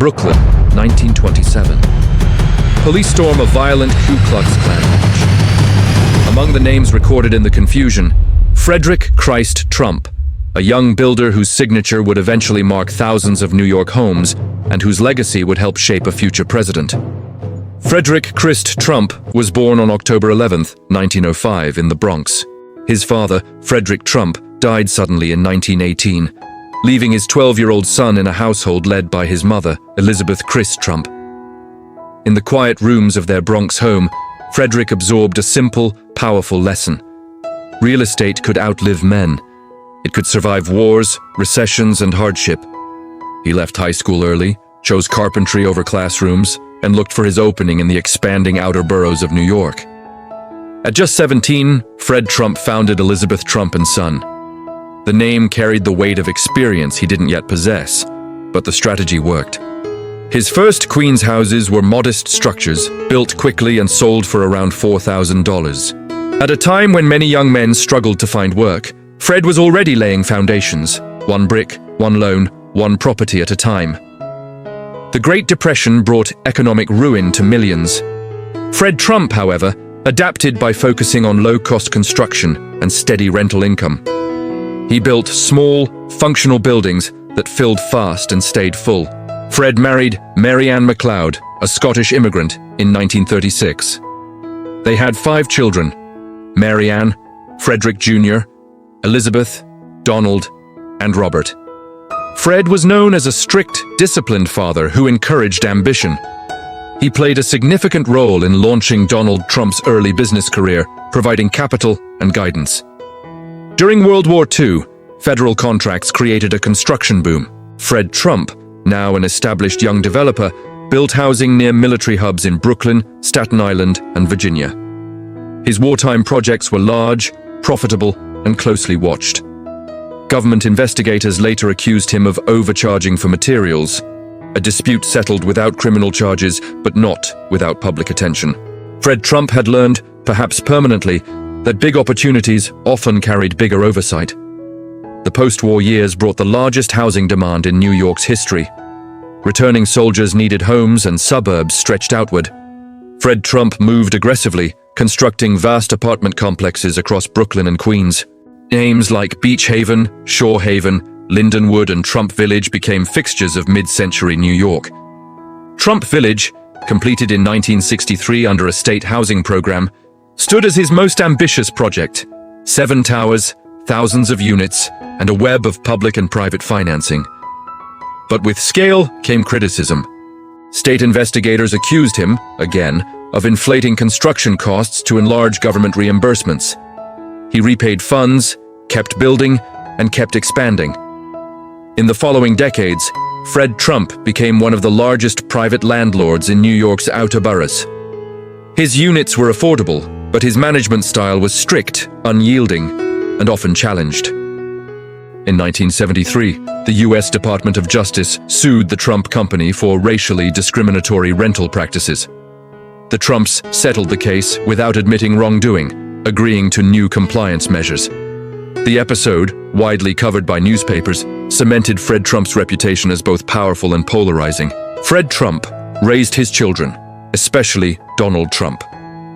Brooklyn, 1927. Police storm a violent Ku Klux Klan march. Among the names recorded in the confusion, Frederick Christ Trump, a young builder whose signature would eventually mark thousands of New York homes and whose legacy would help shape a future president. Frederick Christ Trump was born on October 11, 1905, in the Bronx. His father, Frederick Trump, died suddenly in 1918, leaving his 12-year-old son in a household led by his mother, Elizabeth Christ Trump. In the quiet rooms of their Bronx home, Frederick absorbed a simple, powerful lesson. Real estate could outlive men. It could survive wars, recessions, and hardship. He left high school early, chose carpentry over classrooms, and looked for his opening in the expanding outer boroughs of New York. At just 17, Fred Trump founded Elizabeth Trump & Son. The name carried the weight of experience he didn't yet possess, but the strategy worked. His first Queens houses were modest structures, built quickly and sold for around $4,000. At a time when many young men struggled to find work, Fred was already laying foundations, one brick, one loan, one property at a time. The Great Depression brought economic ruin to millions. Fred Trump, however, adapted by focusing on low-cost construction and steady rental income. He built small, functional buildings that filled fast and stayed full. Fred married Mary Anne MacLeod, a Scottish immigrant, in 1936. They had 5 children: Mary Anne, Frederick Jr., Elizabeth, Donald, and Robert. Fred was known as a strict, disciplined father who encouraged ambition. He played a significant role in launching Donald Trump's early business career, providing capital and guidance. During World War II, federal contracts created a construction boom. Fred Trump, now an established young developer, built housing near military hubs in Brooklyn, Staten Island, and Virginia. His wartime projects were large, profitable, and closely watched. Government investigators later accused him of overcharging for materials, a dispute settled without criminal charges, but not without public attention. Fred Trump had learned, perhaps permanently, that big opportunities often carried bigger oversight. The post-war years brought the largest housing demand in New York's history. Returning soldiers needed homes and suburbs stretched outward. Fred Trump moved aggressively, constructing vast apartment complexes across Brooklyn and Queens. Names like Beach Haven, Shore Haven, Lindenwood, and Trump Village became fixtures of mid-century New York. Trump Village, completed in 1963 under a state housing program, stood as his most ambitious project: 7 towers, thousands of units, and a web of public and private financing. But with scale came criticism. State investigators accused him, again, of inflating construction costs to enlarge government reimbursements. He repaid funds, kept building, and kept expanding. In the following decades, Fred Trump became one of the largest private landlords in New York's outer boroughs. His units were affordable, but his management style was strict, unyielding, and often challenged. In 1973, the U.S. Department of Justice sued the Trump Company for racially discriminatory rental practices. The Trumps settled the case without admitting wrongdoing, agreeing to new compliance measures. The episode, widely covered by newspapers, cemented Fred Trump's reputation as both powerful and polarizing. Fred Trump raised his children, especially Donald Trump,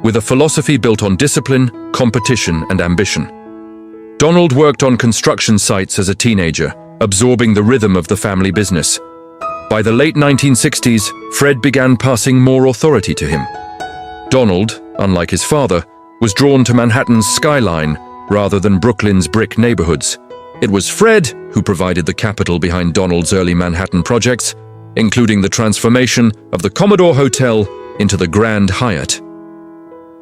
with a philosophy built on discipline, competition, and ambition. Donald worked on construction sites as a teenager, absorbing the rhythm of the family business. By the late 1960s, Fred began passing more authority to him. Donald, unlike his father, was drawn to Manhattan's skyline rather than Brooklyn's brick neighborhoods. It was Fred who provided the capital behind Donald's early Manhattan projects, including the transformation of the Commodore Hotel into the Grand Hyatt.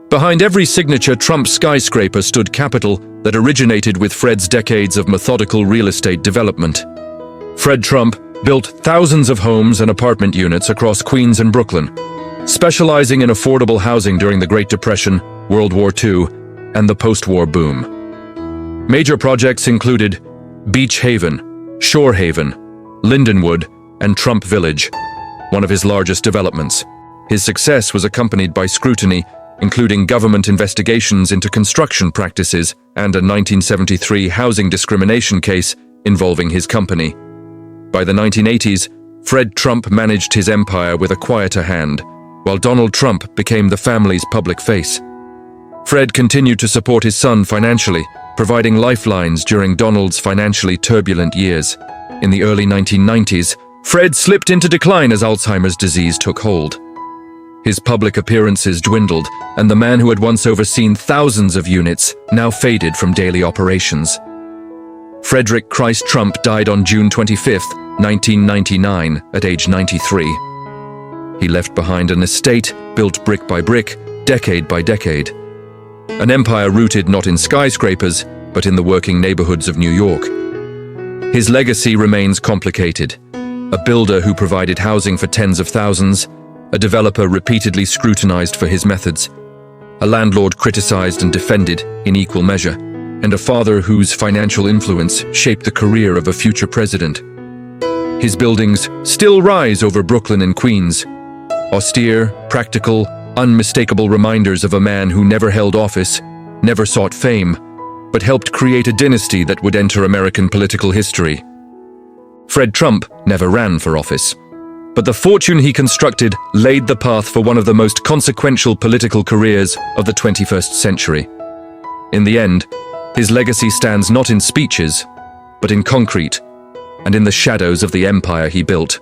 Behind every signature Trump skyscraper stood capital that originated with Fred's decades of methodical real estate development. Fred Trump built thousands of homes and apartment units across Queens and Brooklyn, specializing in affordable housing during the Great Depression, World War II, and the post-war boom. Major projects included Beach Haven, Shore Haven, Lindenwood, and Trump Village, one of his largest developments. His success was accompanied by scrutiny, including government investigations into construction practices and a 1973 housing discrimination case involving his company. By the 1980s, Fred Trump managed his empire with a quieter hand, while Donald Trump became the family's public face. Fred continued to support his son financially, providing lifelines during Donald's financially turbulent years. In the early 1990s, Fred slipped into decline as Alzheimer's disease took hold. His public appearances dwindled, and the man who had once overseen thousands of units now faded from daily operations. Frederick Christ Trump died on June 25, 1999, at age 93. He left behind an estate built brick by brick, decade by decade. An empire rooted not in skyscrapers, but in the working neighborhoods of New York. His legacy remains complicated. A builder who provided housing for tens of thousands, a developer repeatedly scrutinized for his methods, a landlord criticized and defended in equal measure, and a father whose financial influence shaped the career of a future president. His buildings still rise over Brooklyn and Queens, austere, practical, unmistakable reminders of a man who never held office, never sought fame, but helped create a dynasty that would enter American political history. Fred Trump never ran for office, but the fortune he constructed laid the path for one of the most consequential political careers of the 21st century. In the end, his legacy stands not in speeches, but in concrete, and in the shadows of the empire he built.